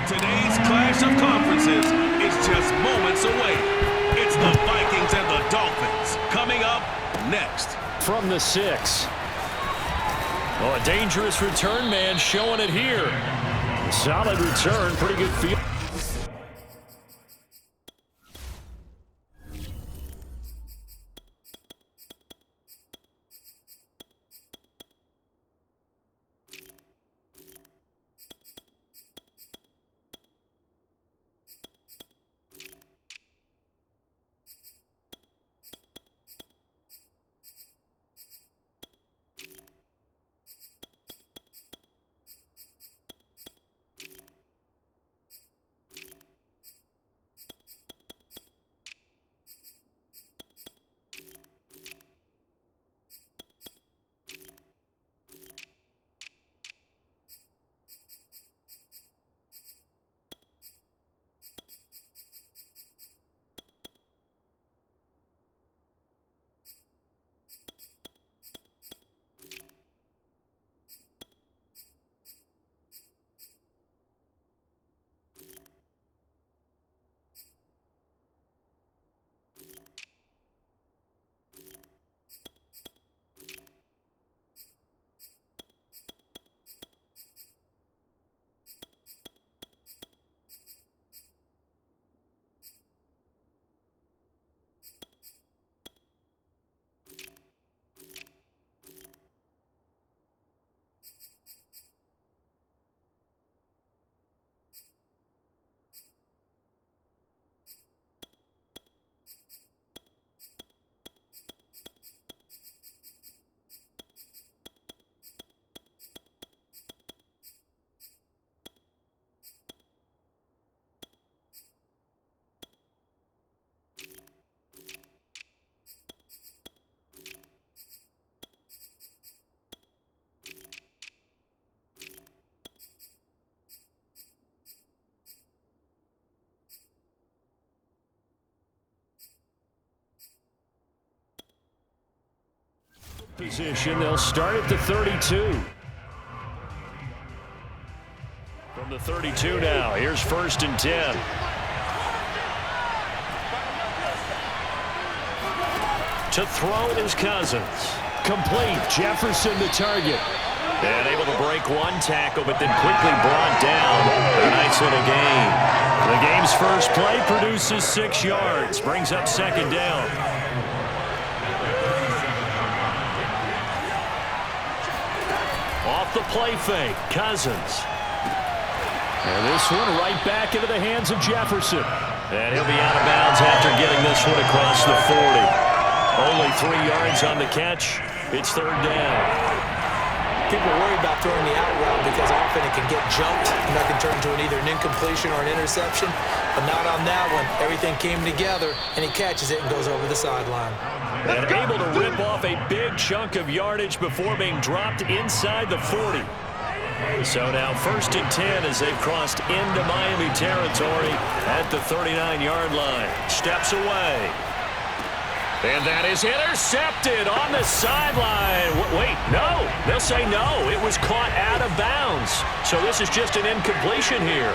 Today's clash of conferences is just moments away. It's the Vikings and the Dolphins coming up next. From the 6. Oh, a dangerous return man showing it here. Solid return, pretty good field. Position, they'll start at the 32. From the 32 now, here's 1st and 10. To throw is Cousins. Complete, Jefferson the target. And able to break one tackle, but then quickly brought down. A nice little gain. The game's first play produces 6 yards, brings up 2nd down. Off the play fake, Cousins. And this one right back into the hands of Jefferson. And he'll be out of bounds after getting this one across the 40. Only 3 yards on the catch. It's 3rd down. People worry about throwing the out route because often it can get jumped, and that can turn into either an incompletion or an interception. But not on that one. Everything came together, and he catches it and goes over the sideline. And able to rip off a big chunk of yardage before being dropped inside the 40. So now 1st and 10 as they've crossed into Miami territory at the 39-yard line. Steps away. And that is intercepted on the sideline. Wait, no. They'll say no. It was caught out of bounds. So this is just an incompletion here.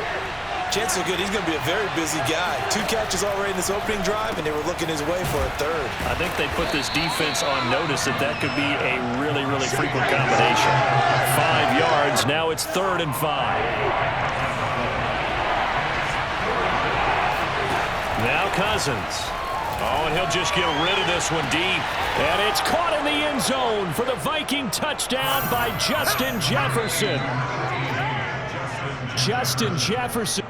Chances are good he's going to be a very busy guy. 2 catches already in this opening drive, and they were looking his way for a 3rd. I think they put this defense on notice that could be a really, really frequent combination. 5 yards. Now it's 3rd and 5. Now Cousins. Oh, and he'll just get rid of this one deep. And it's caught in the end zone for the Viking touchdown by Justin Jefferson. Justin Jefferson.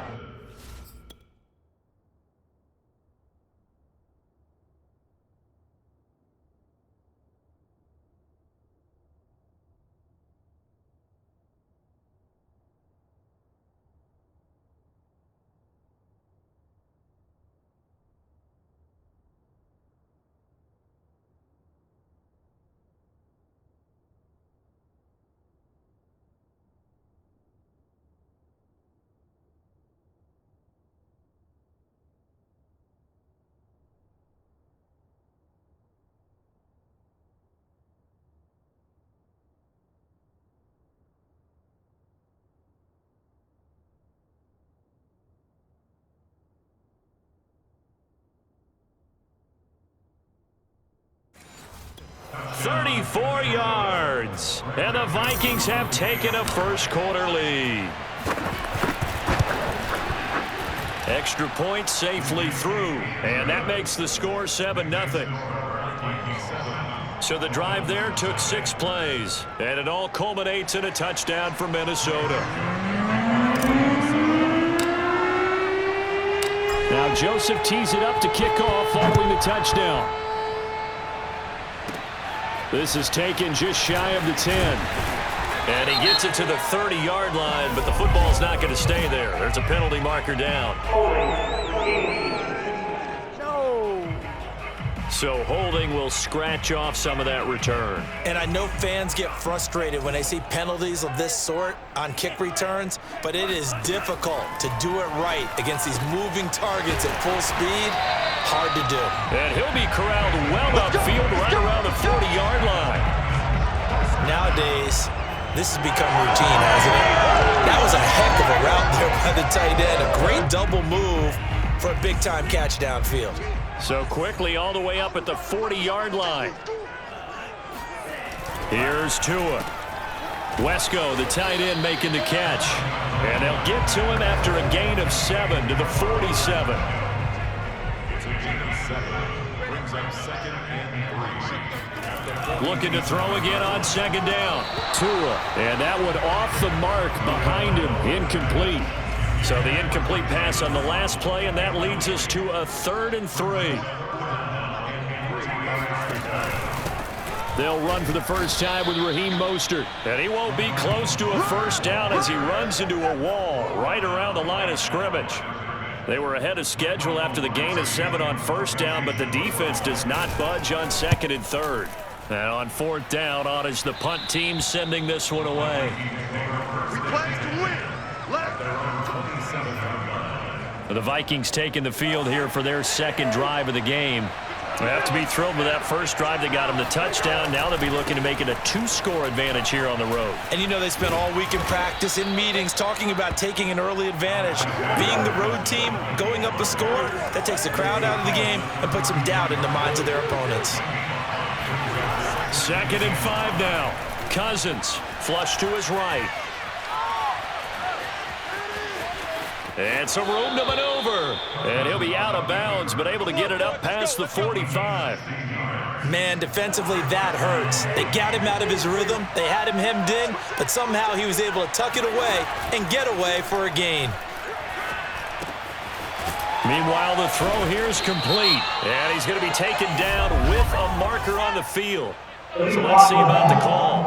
34 yards. And the Vikings have taken a first-quarter lead. Extra point safely through, and that makes the score 7-0. So the drive there took 6 plays, and it all culminates in a touchdown for Minnesota. Now Joseph tees it up to kick off following the touchdown. This is taken just shy of the 10. And he gets it to the 30-yard line, but the football's not going to stay there. There's a penalty marker down. So holding will scratch off some of that return. And I know fans get frustrated when they see penalties of this sort on kick returns, but it is difficult to do it right against these moving targets at full speed. Hard to do. And he'll be corralled well upfield right around the 40-yard line. Nowadays, this has become routine, hasn't it? That was a heck of a route there by the tight end. A great double move for a big-time catch downfield. So quickly all the way up at the 40-yard line. Here's Tua. Wesco, the tight end, making the catch. And they'll get to him after a gain of 7 to the 47. Looking to throw again on second down. Tua, and that one off the mark behind him, incomplete. So the incomplete pass on the last play, and that leads us to a 3rd and 3. They'll run for the first time with Raheem Mostert, and he won't be close to a first down as he runs into a wall right around the line of scrimmage. They were ahead of schedule after the gain of 7 on first down, but the defense does not budge on 2nd and 3rd. And on 4th down, on is the punt team sending this one away. The Vikings taking the field here for their 2nd drive of the game. They have to be thrilled with that first drive that got them the touchdown. Now they'll be looking to make it a 2-score advantage here on the road. And you know they spent all week in practice, in meetings, talking about taking an early advantage. Being the road team, going up a score, that takes the crowd out of the game and puts some doubt in the minds of their opponents. 2nd and 5 now. Cousins, flush to his right. And some room to maneuver. And he'll be out of bounds, but able to get it up past the 45. Man, defensively, that hurts. They got him out of his rhythm. They had him hemmed in, but somehow he was able to tuck it away and get away for a gain. Meanwhile, the throw here is complete. And he's going to be taken down with a marker on the field. So let's see about the call.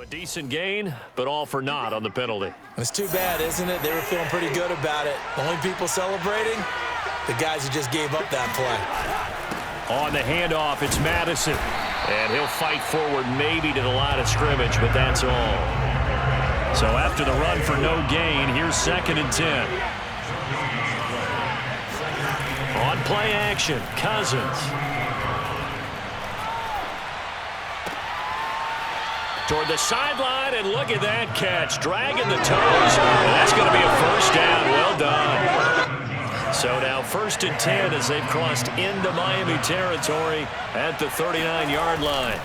A decent gain, but all for naught on the penalty. It's too bad, isn't it? They were feeling pretty good about it. The only people celebrating, the guys who just gave up that play. On the handoff, it's Madison. And he'll fight forward maybe to the line of scrimmage, but that's all. So after the run for no gain, here's 2nd and 10. On play action, Cousins. Toward the sideline, and look at that catch. Dragging the toes, and that's going to be a first down. Well done. So now 1st and 10 as they've crossed into Miami territory at the 39-yard line.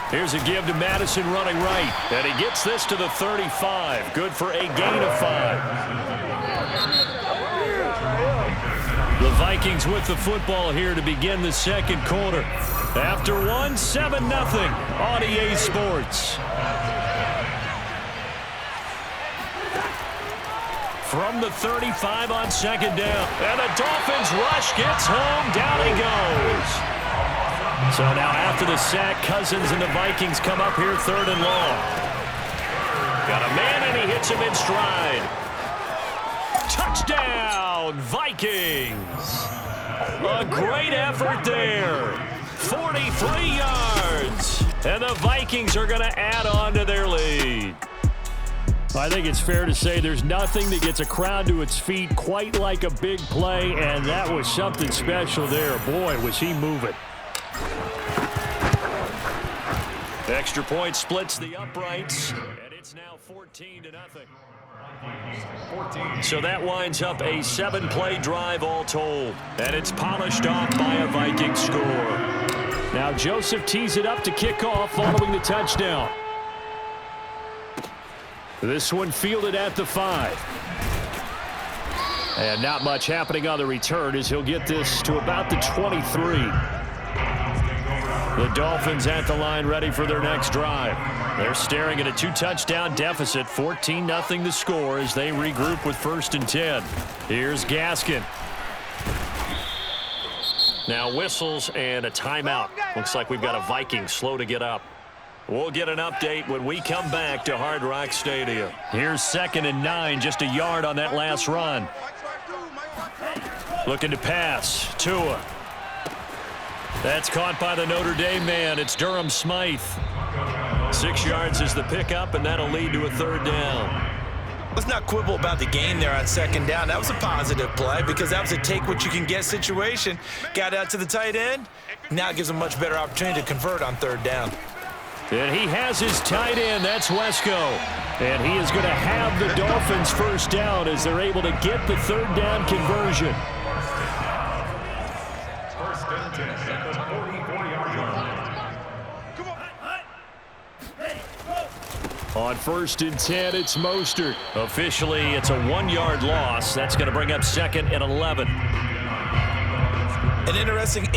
Here's a give to Madison running right, and he gets this to the 35. Good for a gain of 5. The Vikings with the football here to begin the 2nd quarter. After 1, 7-0 on EA Sports. From the 35 on 2nd down. And the Dolphins rush, gets home, down he goes. So now after the sack, Cousins and the Vikings come up here 3rd and long. Got a man and he hits him in stride. Touchdown, Vikings. A great effort there. 43 yards. And the Vikings are going to add on to their lead. I think it's fair to say there's nothing that gets a crowd to its feet quite like a big play, and that was something special there. Boy, was he moving. Extra point splits the uprights, and it's now 14-0. So that winds up a 7-play drive all told, and it's polished off by a Vikings score. Now Joseph tees it up to kick off following the touchdown. This one fielded at the 5. And not much happening on the return as he'll get this to about the 23. The Dolphins at the line ready for their next drive. They're staring at a 2-touchdown deficit, 14-0 the score as they regroup with 1st and 10. Here's Gaskin. Now whistles and a timeout. Looks like we've got a Viking slow to get up. We'll get an update when we come back to Hard Rock Stadium. Here's 2nd and 9, just a yard on that last run. Looking to pass. Tua. That's caught by the Notre Dame man. It's Durham Smythe. 6 yards is the pickup, and that'll lead to a 3rd down. Let's not quibble about the gain there on 2nd down. That was a positive play because that was a take-what-you-can-get situation. Got out to the tight end. Now it gives him a much better opportunity to convert on 3rd down. And he has his tight end. That's Wesco. And he is going to have the Dolphins 1st down as they're able to get the 3rd down conversion. On 1st and 10, it's Mostert. Officially, it's a 1-yard loss. That's going to bring up 2nd and 11. An interesting...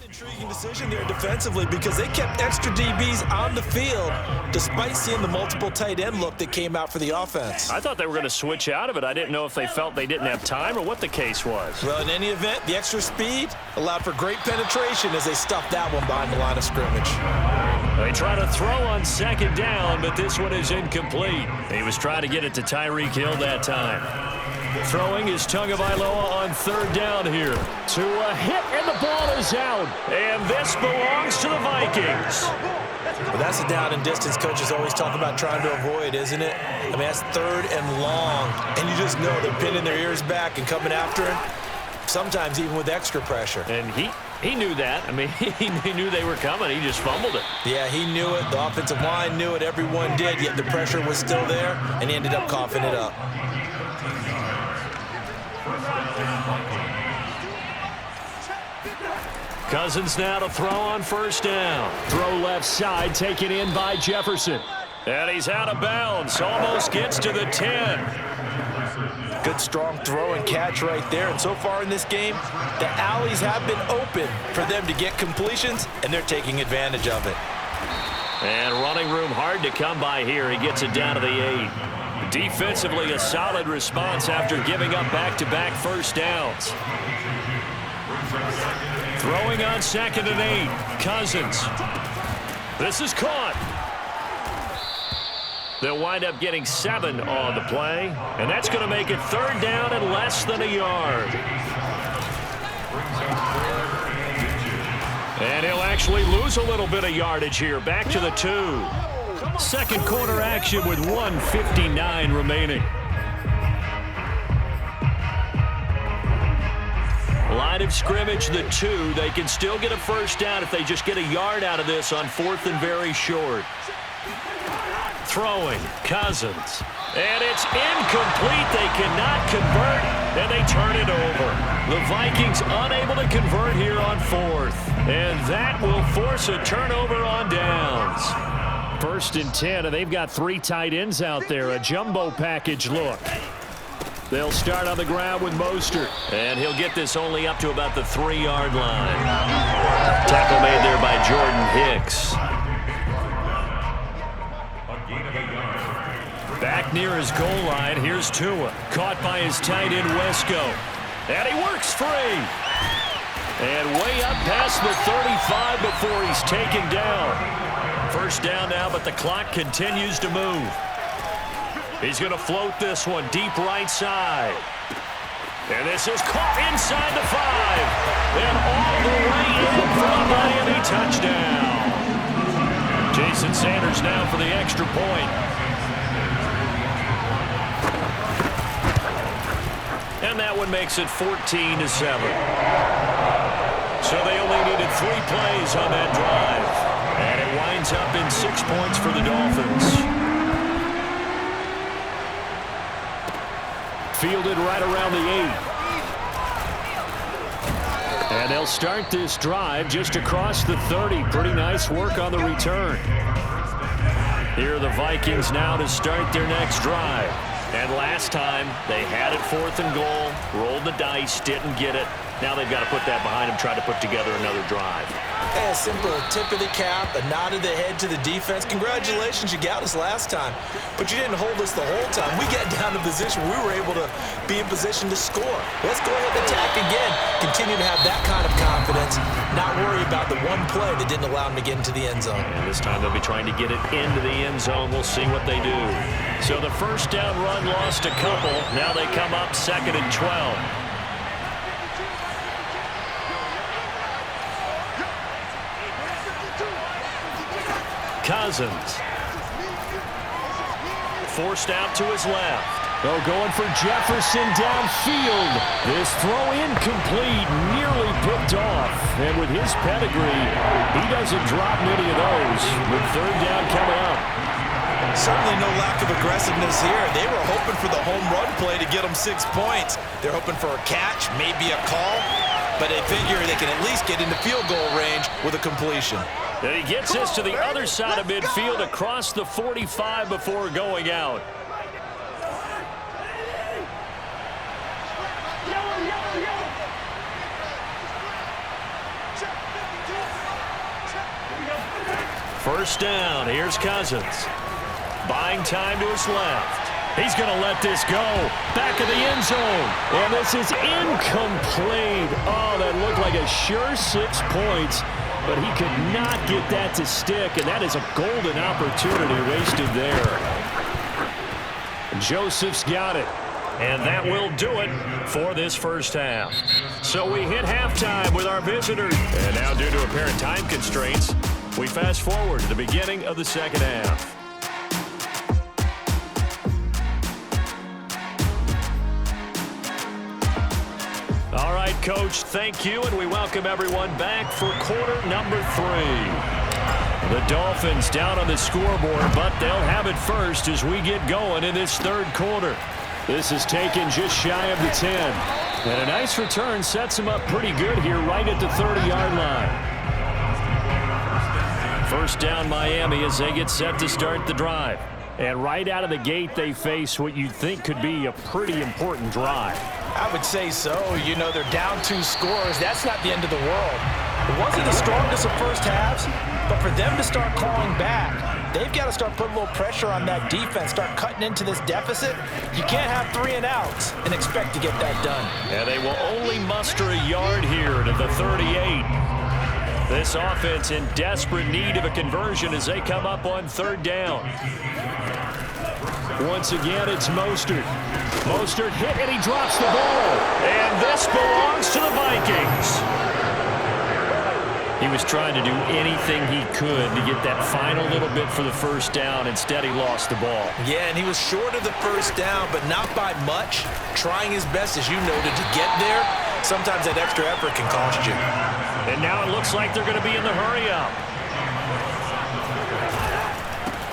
intriguing decision there defensively because they kept extra DBs on the field despite seeing the multiple tight end look that came out for the offense. I thought they were going to switch out of it. I didn't know if they felt they didn't have time or what the case was. Well, in any event, the extra speed allowed for great penetration as they stuffed that one behind the line of scrimmage. They try to throw on 2nd down, but this one is incomplete. He was trying to get it to Tyreek Hill that time. Throwing is Tagovailoa on 3rd down here. To a hit, and the ball is out. And this belongs to the Vikings. Well, that's a down and distance coaches always talk about trying to avoid, isn't it? I mean, that's 3rd and long. And you just know they're pinning their ears back and coming after him, sometimes even with extra pressure. And he knew that. I mean, he knew they were coming. He just fumbled it. Yeah, he knew it. The offensive line knew it. Everyone did, yet the pressure was still there, and he ended up coughing it up. Cousins now to throw on 1st down. Throw left side, taken in by Jefferson. And he's out of bounds. Almost gets to the 10. Good strong throw and catch right there. And so far in this game, the alleys have been open for them to get completions, and they're taking advantage of it. And running room hard to come by here. He gets it down to the 8. Defensively, a solid response after giving up back-to-back 1st downs. Throwing on 2nd and 8. Cousins. This is caught. They'll wind up getting 7 on the play, and that's going to make it 3rd down and less than a yard. And he'll actually lose a little bit of yardage here. Back to the 2. Second quarter action with 1:59 remaining. Line of scrimmage, the 2. They can still get a 1st down if they just get a yard out of this on 4th and very short. Throwing, Cousins. And it's incomplete. They cannot convert, and they turn it over. The Vikings unable to convert here on 4th. And that will force a turnover on downs. 1st and 10, and they've got 3 tight ends out there. A jumbo package look. They'll start on the ground with Mostert. And he'll get this only up to about the 3-yard line. Tackle made there by Jordan Hicks. Back back near his goal line. Here's Tua, caught by his tight end Wesco. And he works free. And way up past the 35 before he's taken down. First down now, but the clock continues to move. He's going to float this one deep right side. And this is caught inside the 5. And all the way in for a Miami touchdown. Jason Sanders now for the extra point. And that one makes it 14-7. So they only needed 3 plays on that drive. And it winds up in 6 points for the Dolphins. Fielded right around the 8. And they'll start this drive just across the 30. Pretty nice work on the return. Here are the Vikings now to start their next drive. And last time, they had it 4th and goal, rolled the dice, didn't get it. Now they've got to put that behind them, try to put together another drive. A simple tip of the cap, a nod of the head to the defense. Congratulations, you got us last time, but you didn't hold us the whole time. We got down to position. We were able to be in position to score. Let's go ahead and attack again. Continue to have that kind of confidence, not worry about the one play that didn't allow them to get into the end zone. And this time they'll be trying to get it into the end zone. We'll see what they do. So the first down run lost a couple. Now they come up 2nd and 12. Cousins. Forced out to his left. Oh, going for Jefferson downfield. This throw incomplete, nearly picked off. And with his pedigree, he doesn't drop many of those with 3rd down coming up. Certainly no lack of aggressiveness here. They were hoping for the home run play to get them 6 points. They're hoping for a catch, maybe a call, but they figure they can at least get into field goal range with a completion. And he gets this to the other side of midfield across the 45 before going out. First down, here's Cousins. Buying time to his left. He's going to let this go. Back of the end zone. And this is incomplete. Oh, that looked like a sure 6 points. But he could not get that to stick, and that is a golden opportunity wasted there. Joseph's got it, and that will do it for this first half. So we hit halftime with our visitors. And now, due to apparent time constraints, we fast forward to the beginning of the second half. All right, Coach, thank you, and we welcome everyone back for quarter number 3. The Dolphins down on the scoreboard, but they'll have it first as we get going in this 3rd quarter. This is taken just shy of the 10. And a nice return sets them up pretty good here right at the 30-yard line. First down Miami as they get set to start the drive. And right out of the gate, they face what you'd think could be a pretty important drive. I would say so. You know, they're down 2 scores. That's not the end of the world. It wasn't the strongest of first halves, but for them to start clawing back, they've got to start putting a little pressure on that defense, start cutting into this deficit. You can't have 3 and outs and expect to get that done. And they will only muster a yard here to the 38. This offense in desperate need of a conversion as they come up on 3rd down. Once again, it's Mostert. Mostert hit, and he drops the ball. And this belongs to the Vikings. He was trying to do anything he could to get that final little bit for the first down. Instead, he lost the ball. Yeah, and he was short of the first down, but not by much. Trying his best, as you noted, to get there. Sometimes that extra effort can cost you. And now it looks like they're going to be in the hurry-up.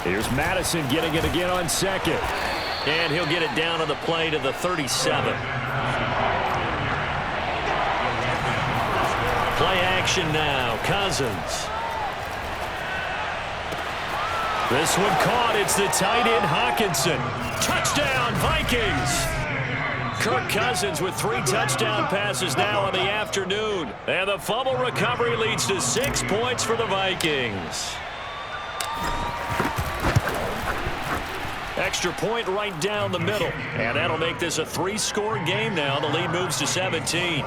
Here's Madison getting it again on 2nd. And he'll get it down on the play to the 37. Play action now. Cousins. This one caught. It's the tight end Hawkinson. Touchdown, Vikings. Kirk Cousins with 3 touchdown passes now in the afternoon. And the fumble recovery leads to 6 points for the Vikings. Extra point right down the middle. And that'll make this a 3-score game now. The lead moves to 17.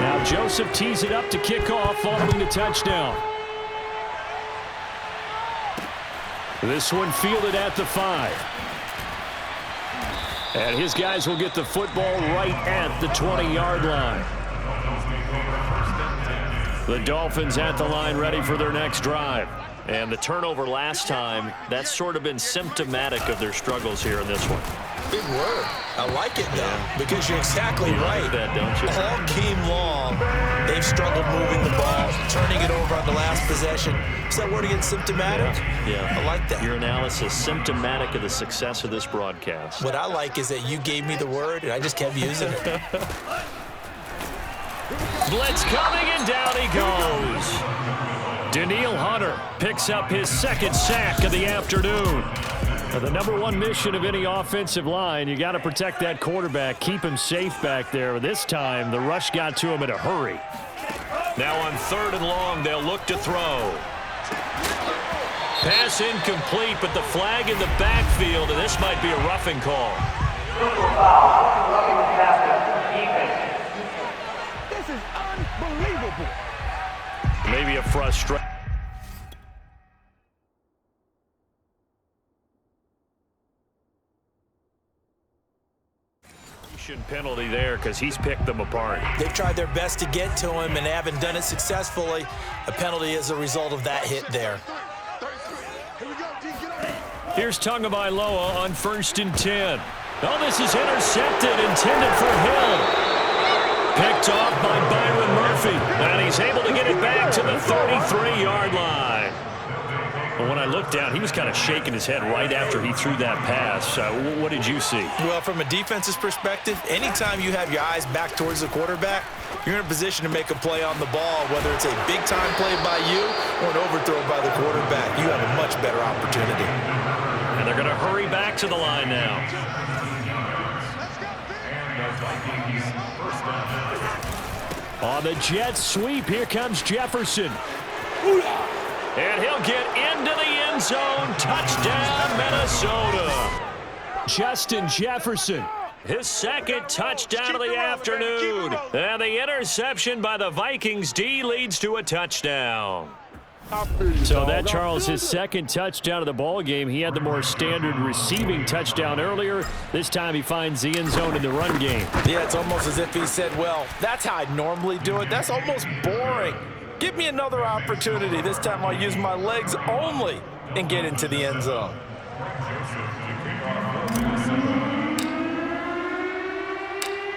Now Joseph tees it up to kick off following the touchdown. This one fielded at the 5. And his guys will get the football right at the 20-yard line. The Dolphins at the line ready for their next drive. And the turnover last time, that's sort of been symptomatic of their struggles here in this one. Big word. I like it, though, because you're exactly right. Like that, don't you? All game long, they've struggled moving the ball, turning it over on the last possession. Is that word again, symptomatic? Yeah. I like that. Your analysis, symptomatic of the success of this broadcast. What I like is that you gave me the word, and I just kept using it. Blitz coming, and down he goes. Daniil Hunter picks up his second sack of the afternoon. Now, the number one mission of any offensive line, you got to protect that quarterback, keep him safe back there. This time, the rush got to him in a hurry. Now on 3rd and long, they'll look to throw. Pass incomplete, but the flag in the backfield, and this might be a roughing call. This is unbelievable. Maybe a frustration. Penalty there because he's picked them apart. They've tried their best to get to him and haven't done it successfully. A penalty as a result of that hit there. Here's Tagovailoa on 1st and 10. Oh, this is intercepted, intended for Hill. Picked off by Byron Murphy, and he's able to get it back to the 33-yard line. But when I looked down, he was kind of shaking his head right after he threw that pass. What did you see? Well, from a defense's perspective, anytime you have your eyes back towards the quarterback, you're in a position to make a play on the ball, whether it's a big-time play by you or an overthrow by the quarterback. You have a much better opportunity. And they're going to hurry back to the line now. On the jet sweep, here comes Jefferson. And he'll get into the end zone. Touchdown, Minnesota. Justin Jefferson, his second touchdown of the afternoon. And the interception by the Vikings D leads to a touchdown. So that, Charles, his second touchdown of the ball game. He had the more standard receiving touchdown earlier. This time he finds the end zone in the run game. Yeah, it's almost as if he said, well, that's how I normally do it. That's almost boring. Give me another opportunity. This time I'll use my legs only and get into the end zone.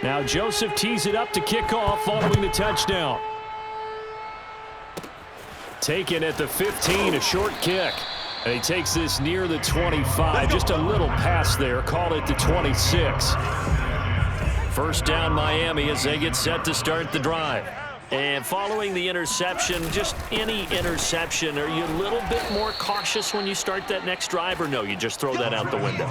Now Joseph tees it up to kick off following the touchdown. Taken at the 15, a short kick. And he takes this near the 25. Just a little pass there. Call it the 26. First down Miami as they get set to start the drive. And following the interception, just any interception, are you a little bit more cautious when you start that next drive, or no, you just throw that out the window?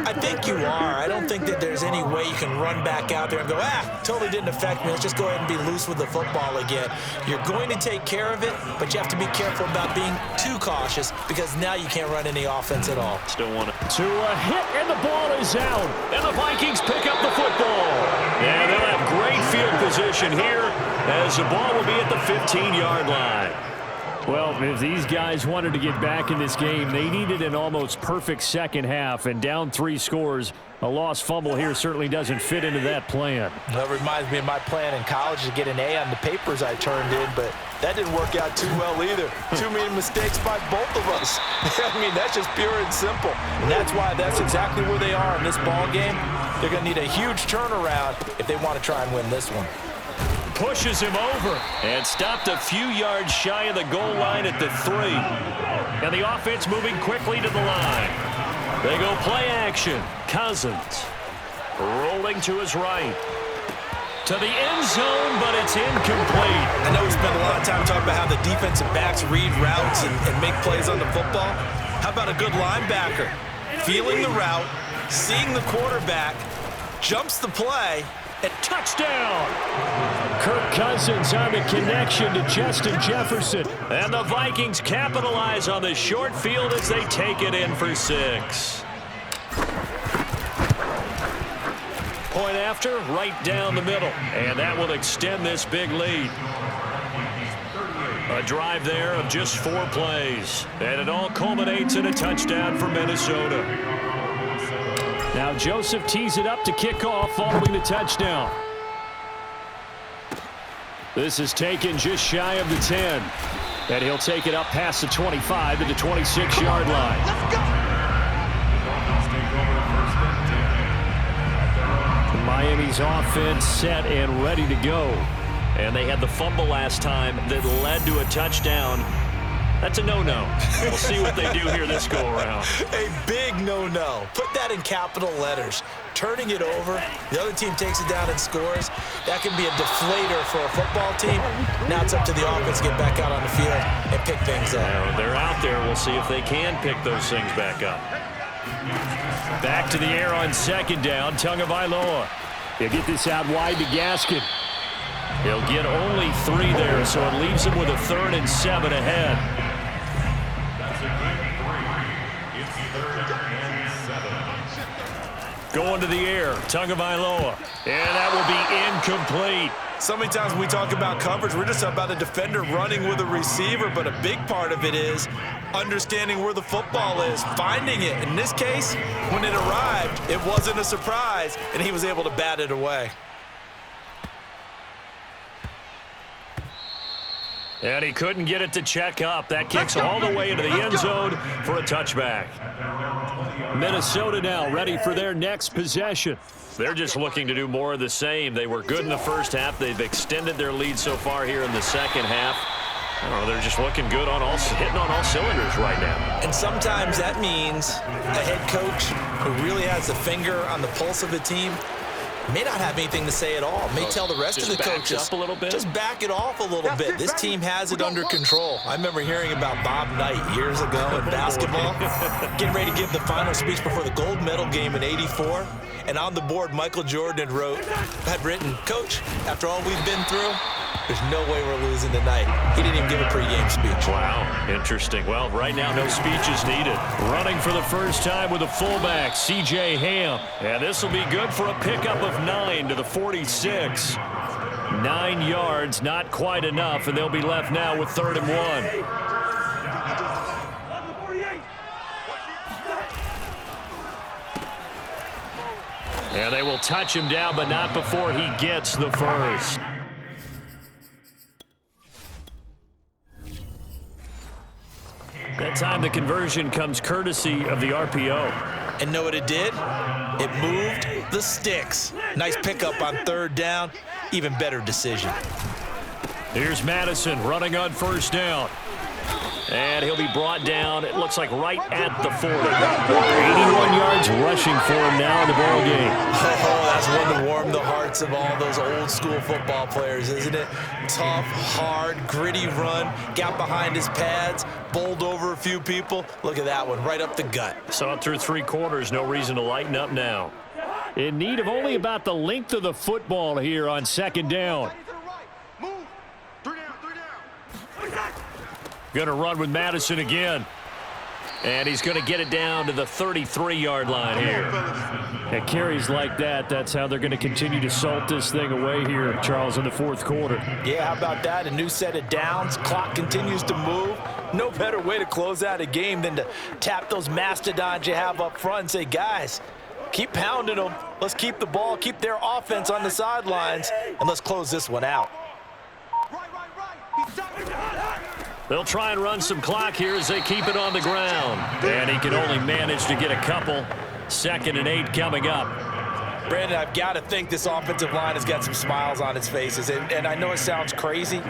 I think you are. I don't think that there's any way you can run back out there and go, totally didn't affect me. Let's just go ahead and be loose with the football again. You're going to take care of it, but you have to be careful about being too cautious because now you can't run any offense at all. Still want it. To a hit, and the ball is out. And the Vikings pick up the football. And they'll have great field position here as the ball will be at the 15-yard line. Well, if these guys wanted to get back in this game, they needed an almost perfect second half, and down 3 scores. A lost fumble here certainly doesn't fit into that plan. That reminds me of my plan in college to get an A on the papers I turned in, but that didn't work out too well either. Too many mistakes by both of us. I mean, that's just pure and simple. And that's why that's exactly where they are in this ball game. They're going to need a huge turnaround if they want to try and win this one. Pushes him over and stopped a few yards shy of the goal line at the 3. And the offense moving quickly to the line. They go play action. Cousins rolling to his right. To the end zone, but it's incomplete. I know we spent a lot of time talking about how the defensive backs read routes and make plays on the football. How about a good linebacker? Feeling the route, seeing the quarterback, jumps the play, and touchdown. Kirk Cousins on the connection to Justin Jefferson. And the Vikings capitalize on the short field as they take it in for 6. Point after, right down the middle. And that will extend this big lead. A drive there of just 4 plays. And it all culminates in a touchdown for Minnesota. Now Joseph tees it up to kick off following the touchdown. This is taken just shy of the 10. And he'll take it up past the 25 to the 26-yard line. Let's go! Miami's offense set and ready to go. And they had the fumble last time that led to a touchdown. That's a no-no. We'll see what they do here this go-around. A big no-no. Put that in capital letters. Turning it over, the other team takes it down and scores. That can be a deflator for a football team. Now it's up to the offense to get back out on the field and pick things up. Now, they're out there. We'll see if they can pick those things back up. Back to the air on second down. Tagovailoa. He'll get this out wide to Gaskin. He'll get only 3 there, so it leaves him with a 3rd and 7 ahead. Going to the air, Tagovailoa. And that will be incomplete. So many times when we talk about coverage, we're just about a defender running with a receiver, but a big part of it is understanding where the football is, finding it. In this case, when it arrived, it wasn't a surprise, and he was able to bat it away. And he couldn't get it to check up. That kicks all the way into the end zone for a touchback. Minnesota now ready for their next possession. They're just looking to do more of the same. They were good in the first half. They've extended their lead so far here in the second half. I don't know, they're just looking good on hitting on all cylinders right now. And sometimes that means a head coach who really has a finger on the pulse of the team may not have anything to say at all. May tell the rest of the coaches, up a little bit. Just back it off a little bit. This team has it under control. I remember hearing about Bob Knight years ago in basketball, getting ready to give the final speech before the gold medal game in '84. And on the board, Michael Jordan had written, "Coach, after all we've been through, there's no way we're losing tonight." He didn't even give a pregame speech. Wow, interesting. Well, right now, no speech is needed. Running for the first time with a fullback, C.J. Ham. And this will be good for a pickup of 9 to the 46. 9 yards, not quite enough, and they'll be left now with 3rd and 1. And they will touch him down, but not before he gets the first. That time the conversion comes courtesy of the RPO. And know what it did? It moved the sticks. Nice pickup on 3rd down. Even better decision. Here's Madison running on 1st down. And he'll be brought down, it looks like right at the 40. 81 yards rushing for him now in the ball game. Oh, that's one to warm the hearts of all those old school football players, isn't it? Tough, hard, gritty run, got behind his pads, bowled over a few people. Look at that one, right up the gut. Saw it through 3 quarters, no reason to lighten up now. In need of only about the length of the football here on 2nd down. Going to run with Madison again. And he's going to get it down to the 33-yard line here. At carries like that, that's how they're going to continue to salt this thing away here, Charles, in the 4th quarter. Yeah, how about that? A new set of downs. Clock continues to move. No better way to close out a game than to tap those mastodons you have up front and say, guys, keep pounding them. Let's keep the ball, keep their offense on the sidelines, and let's close this one out. They'll try and run some clock here as they keep it on the ground. And he can only manage to get a couple. 2nd and 8 coming up. Brandon, I've got to think this offensive line has got some smiles on its faces. And I know it sounds crazy,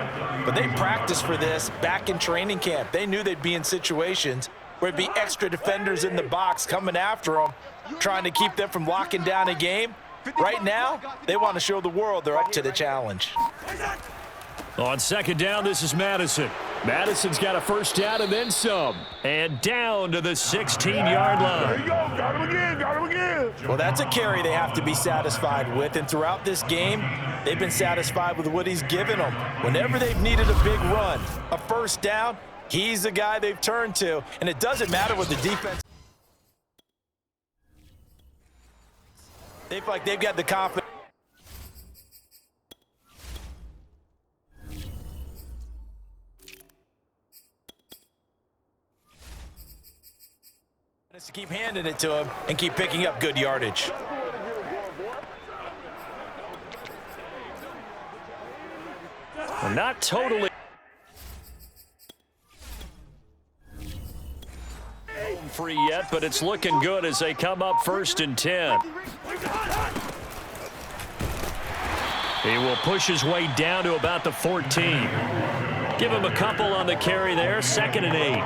but they practiced for this back in training camp. They knew they'd be in situations where it'd be extra defenders in the box coming after them, trying to keep them from locking down a game. Right now, they want to show the world they're up to the challenge. On 2nd down, this is Madison. Madison's got a first down and then some. And down to the 16-yard line. There you go. Got him again. Got him again. Well, that's a carry they have to be satisfied with. And throughout this game, they've been satisfied with what he's given them. Whenever they've needed a big run, a first down, he's the guy they've turned to. And it doesn't matter what the defense. They feel like they've got the confidence. To keep handing it to him and keep picking up good yardage. Not totally home free yet, but it's looking good as they come up 1st and 10. He will push his way down to about the 14. Give him a couple on the carry there, 2nd and 8.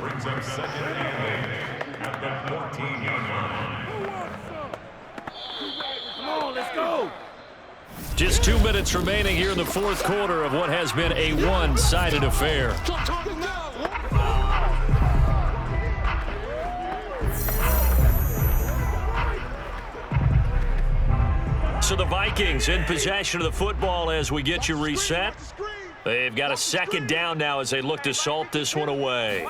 Brings up 2nd and 8 at the 14-yard line. Come on, let's go. Just 2 minutes remaining here in the 4th quarter of what has been a one-sided affair. So the Vikings in possession of the football as we get you reset. They've got a 2nd down now as they look to salt this one away.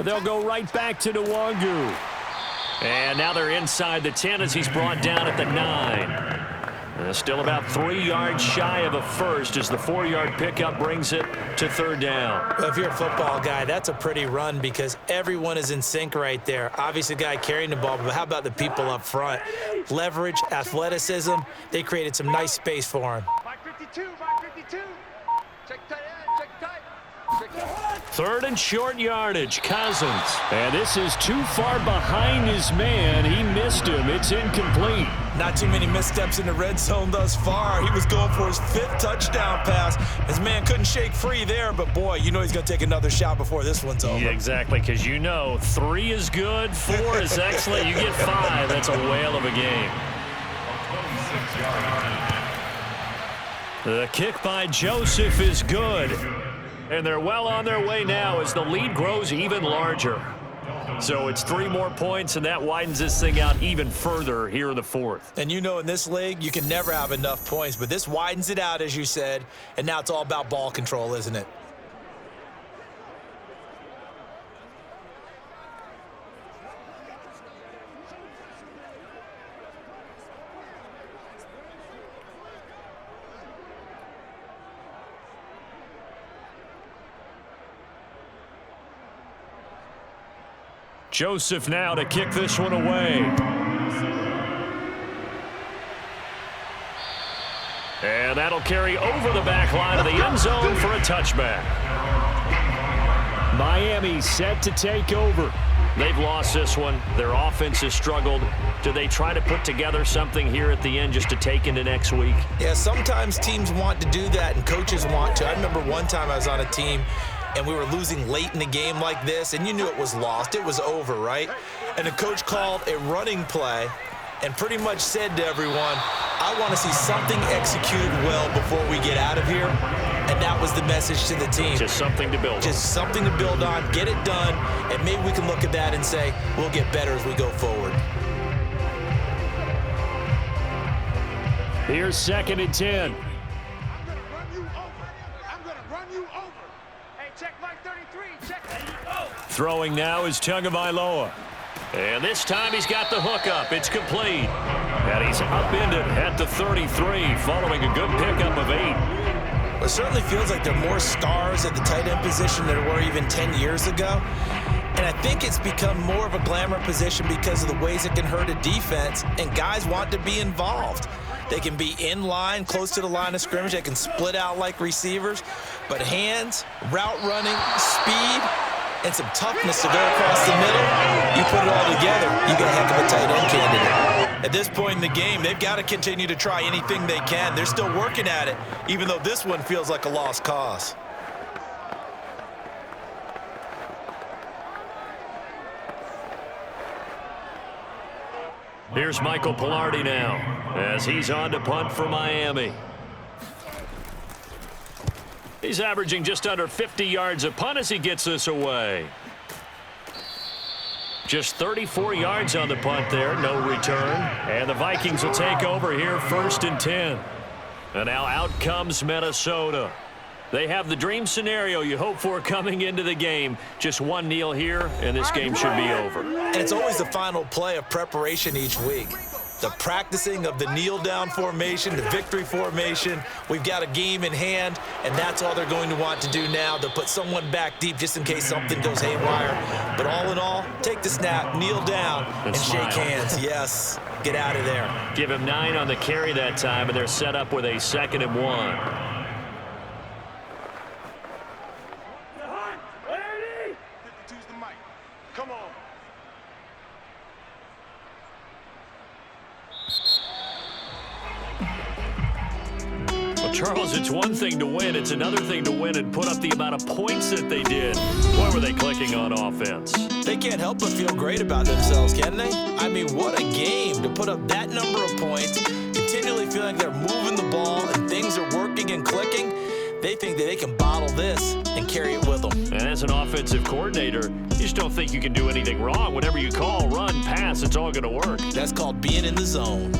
They'll go right back to Nwangu. And now they're inside the 10 as he's brought down at the 9. Still about 3 yards shy of a first as the 4-yard pickup brings it to 3rd down. Well, if you're a football guy, that's a pretty run because everyone is in sync right there. Obviously, the guy carrying the ball, but how about the people up front? Leverage, athleticism, they created some nice space for him. 552. Check tight end, check tight. 3rd and short yardage, Cousins. And this is too far behind his man. He missed him. It's incomplete. Not too many missteps in the red zone thus far. He was going for his 5th touchdown pass. His man couldn't shake free there, but boy, you know he's going to take another shot before this one's over. Yeah, exactly, because you know 3 is good, 4 is excellent. You get 5. That's a whale of a game. 26-yard line. The kick by Joseph is good. And they're well on their way now as the lead grows even larger. So it's 3 more points, and that widens this thing out even further here in the 4th. And you know in this league, you can never have enough points, but this widens it out, as you said, and now it's all about ball control, isn't it? Joseph now to kick this one away. And that'll carry over the back line of the end zone for a touchback. Miami set to take over. They've lost this one. Their offense has struggled. Do they try to put together something here at the end just to take into next week? Yeah, sometimes teams want to do that and coaches want to. I remember one time I was on a team and we were losing late in the game like this, and you knew it was lost. It was over, right? And the coach called a running play and pretty much said to everyone, I want to see something executed well before we get out of here. And that was the message to the team. Just something to build on. Just something to build on, get it done, and maybe we can look at that and say, we'll get better as we go forward. Here's 2nd and 10. Throwing now is Tagovailoa. And this time he's got the hook up. It's complete. And he's upended at the 33 following a good pickup of 8. Well, it certainly feels like there are more stars at the tight end position than there were even 10 years ago. And I think it's become more of a glamour position because of the ways it can hurt a defense, and guys want to be involved. They can be in line, close to the line of scrimmage. They can split out like receivers. But hands, route running, speed, and some toughness to go across the middle, you put it all together, you got a heck of a tight end candidate. At this point in the game, they've got to continue to try anything they can. They're still working at it, even though this one feels like a lost cause. Here's Michael Pilardi now as he's on to punt for Miami. He's averaging just under 50 yards a punt as he gets this away. Just 34 yards on the punt there, no return. And the Vikings will take over here 1st and 10. And now out comes Minnesota. They have the dream scenario you hope for coming into the game. Just one kneel here, and this game should be over. And it's always the final play of preparation each week. The practicing of the kneel-down formation, the victory formation. We've got a game in hand, and that's all they're going to want to do now. They'll put someone back deep just in case something goes haywire. But all in all, take the snap, kneel down, and shake hands. Yes, get out of there. Give him 9 on the carry that time, and they're set up with a 2nd and 1. Come on. Well, Charles, it's one thing to win. It's another thing to win and put up the amount of points that they did. Why were they clicking on offense? They can't help but feel great about themselves, can they? I mean, what a game to put up that number of points, continually feeling they're moving the ball and things are working and clicking. They think that they can bottle this and carry it with them. And as an offensive coordinator, you just don't think you can do anything wrong. Whatever you call, run, pass, it's all going to work. That's called being in the zone.